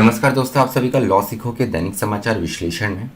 नमस्कार दोस्तों, आप सभी का लॉ सीखो के दैनिक समाचार विश्लेषण में।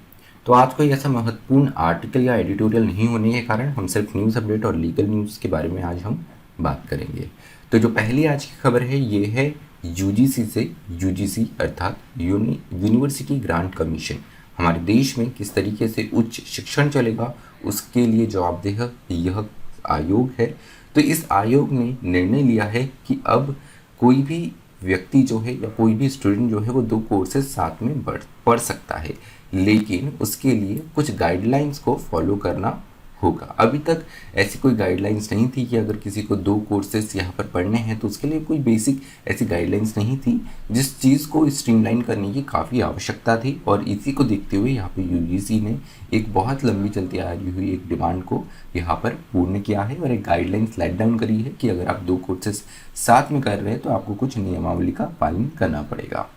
तो आज कोई ऐसा महत्वपूर्ण आर्टिकल या एडिटोरियल नहीं होने के कारण हम सिर्फ न्यूज़ अपडेट और लीगल न्यूज़ के बारे में आज हम बात करेंगे। तो जो पहली आज की खबर है ये है यूजीसी से। यूजीसी अर्थात यूनिवर्सिटी ग्रांट कमीशन हमारे देश में किस तरीके से उच्च शिक्षण चलेगा उसके लिए जवाबदेह यह आयोग है। तो इस आयोग ने निर्णय लिया है कि अब कोई भी व्यक्ति जो है या कोई भी स्टूडेंट जो है वो 2 कोर्सेज साथ में पढ़ सकता है, लेकिन उसके लिए कुछ गाइडलाइंस को फॉलो करना होगा। अभी तक ऐसी कोई गाइडलाइंस नहीं थी कि अगर किसी को 2 कोर्सेज यहाँ पर पढ़ने हैं तो उसके लिए कोई बेसिक ऐसी गाइडलाइंस नहीं थी, जिस चीज़ को स्ट्रीमलाइन करने की काफ़ी आवश्यकता थी। और इसी को देखते हुए यहाँ पे यूजीसी ने एक बहुत लंबी चलती आई हुई एक डिमांड को यहाँ पर पूर्ण किया है और एक गाइडलाइंस लाइट डाउन करी है कि अगर आप 2 कोर्सेज साथ में कर रहे हैं तो आपको कुछ नियमावली का पालन करना पड़ेगा।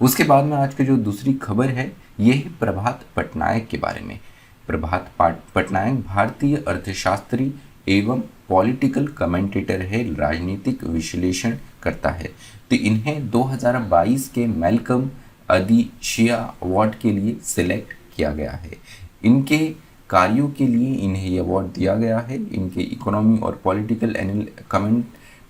उसके बाद में आज की जो दूसरी खबर है ये है प्रभात पटनायक के बारे में। प्रभात पटनायक भारतीय अर्थशास्त्री एवं पॉलिटिकल कमेंटेटर है, राजनीतिक विश्लेषण करता है। तो इन्हें 2022 के मैल्कम अदिशिया अवार्ड के लिए सिलेक्ट किया गया है। इनके कार्यों के लिए इन्हें ये अवार्ड दिया गया है। इनके इकोनॉमी और पॉलिटिकल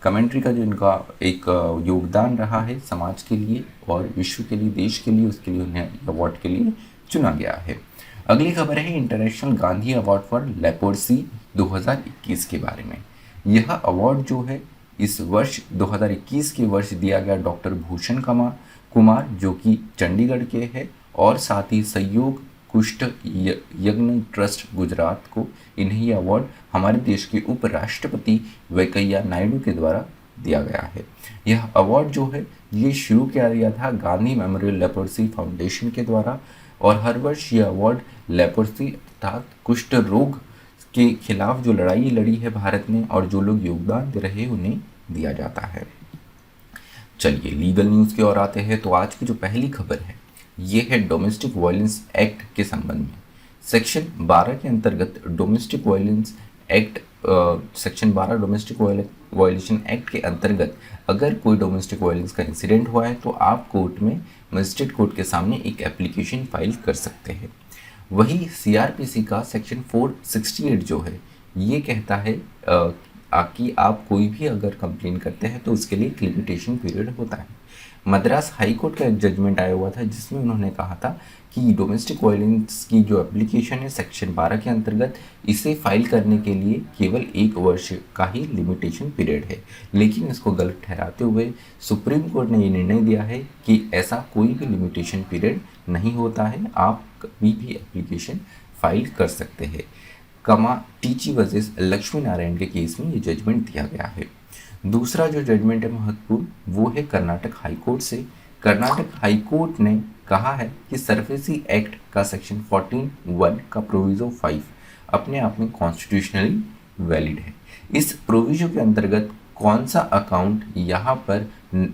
कमेंट्री का जो इनका एक योगदान रहा है समाज के लिए और विश्व के लिए, देश के लिए, उसके लिए उन्हें अवार्ड के लिए चुना गया है। अगली खबर है international Gandhi award for leprosy 2021 के बारे में। यह अवार्ड जो है इस वर्ष 2021 के वर्ष दिया गया डॉक्टर भूषण कुमार जो कि चंडीगढ़ के हैं, और साथ ही सहयोग कुष्ठ यज्ञ ट्रस्ट गुजरात को। इन्हें यह अवार्ड हमारे देश के उपराष्ट्रपति वेंकैया नायडू के द्वारा दिया गया है। यह अवार्ड जो है ये शुरू किया गया था गांधी मेमोरियल लेप्रोसी फाउंडेशन के द्वारा, और हर वर्ष ये अवार्ड लेप्रोसी अर्थात कुष्ठ रोग के खिलाफ जो लड़ाई लड़ी है भारत ने और जो लोग योगदान दे रहे हैं उन्हें दिया जाता है। चलिए लीगल न्यूज़ की ओर आते हैं। तो आज की जो पहली खबर है ये है डोमेस्टिक वायलेंस एक्ट के संबंध में। सेक्शन 12 के अंतर्गत domestic violence act section 12 domestic violation act के अंतर्गत अगर कोई डोमेस्टिक वायलेंस का इंसिडेंट हुआ है तो आप कोर्ट में, मजिस्ट्रेट कोर्ट के सामने एक एप्लीकेशन फाइल कर सकते हैं। वही सीआरपीसी का सेक्शन 468 जो है ये कहता है कि आप कोई भी अगर कंप्लेन करते हैं तो उसके लिए एक लिमिटेशन पीरियड होता है। मद्रास हाई कोर्ट का एक जजमेंट आया हुआ था जिसमें उन्होंने कहा था कि डोमेस्टिक वायलेंस की जो एप्लीकेशन है सेक्शन 12 के अंतर्गत इसे फाइल करने के लिए केवल 1 वर्ष का ही लिमिटेशन पीरियड है, लेकिन इसको गलत ठहराते हुए सुप्रीम कोर्ट ने ये निर्णय दिया है कि ऐसा कोई भी लिमिटेशन पीरियड नहीं होता है, आप कभी भी एप्लीकेशन फाइल कर सकते हैं। कमा टीची वर्सेस लक्ष्मी नारायण के केस में ये जजमेंट दिया गया है। दूसरा जो जजमेंट है महत्वपूर्ण वो है कर्नाटक हाई कोर्ट से। कर्नाटक हाई कोर्ट ने कहा है कि सरफेसी एक्ट का सेक्शन 14(1) का प्रोविजो 5 अपने आप में कॉन्स्टिट्यूशनली वैलिड है। इस प्रोविजो के अंतर्गत कौन सा अकाउंट यहाँ पर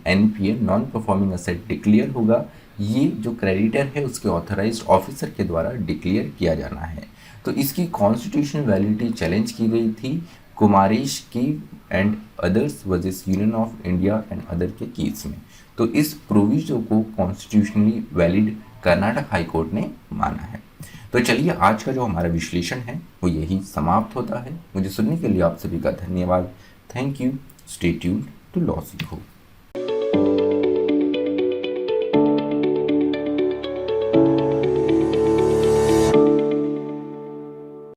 NPA non performing asset declare होगा, ये जो क्रेडिटर है उसके ऑथराइज्ड ऑफिसर के द्वारा डिक्लेयर किया जाना है। तो इसकी कॉन्स्टिट्यूशनल वैलिडिटी चैलेंज की गई थी कुमारेश की and others versus union of India and other के केस में। तो इस प्रोविजो को constitutionally valid Karnataka high court ने माना है। तो चलिए आज का जो हमारा विश्लेषण है वो यही समाप्त होता है। मुझे सुनने के लिए आप सभी का धन्यवाद। Thank you. Stay tuned to law सीखो।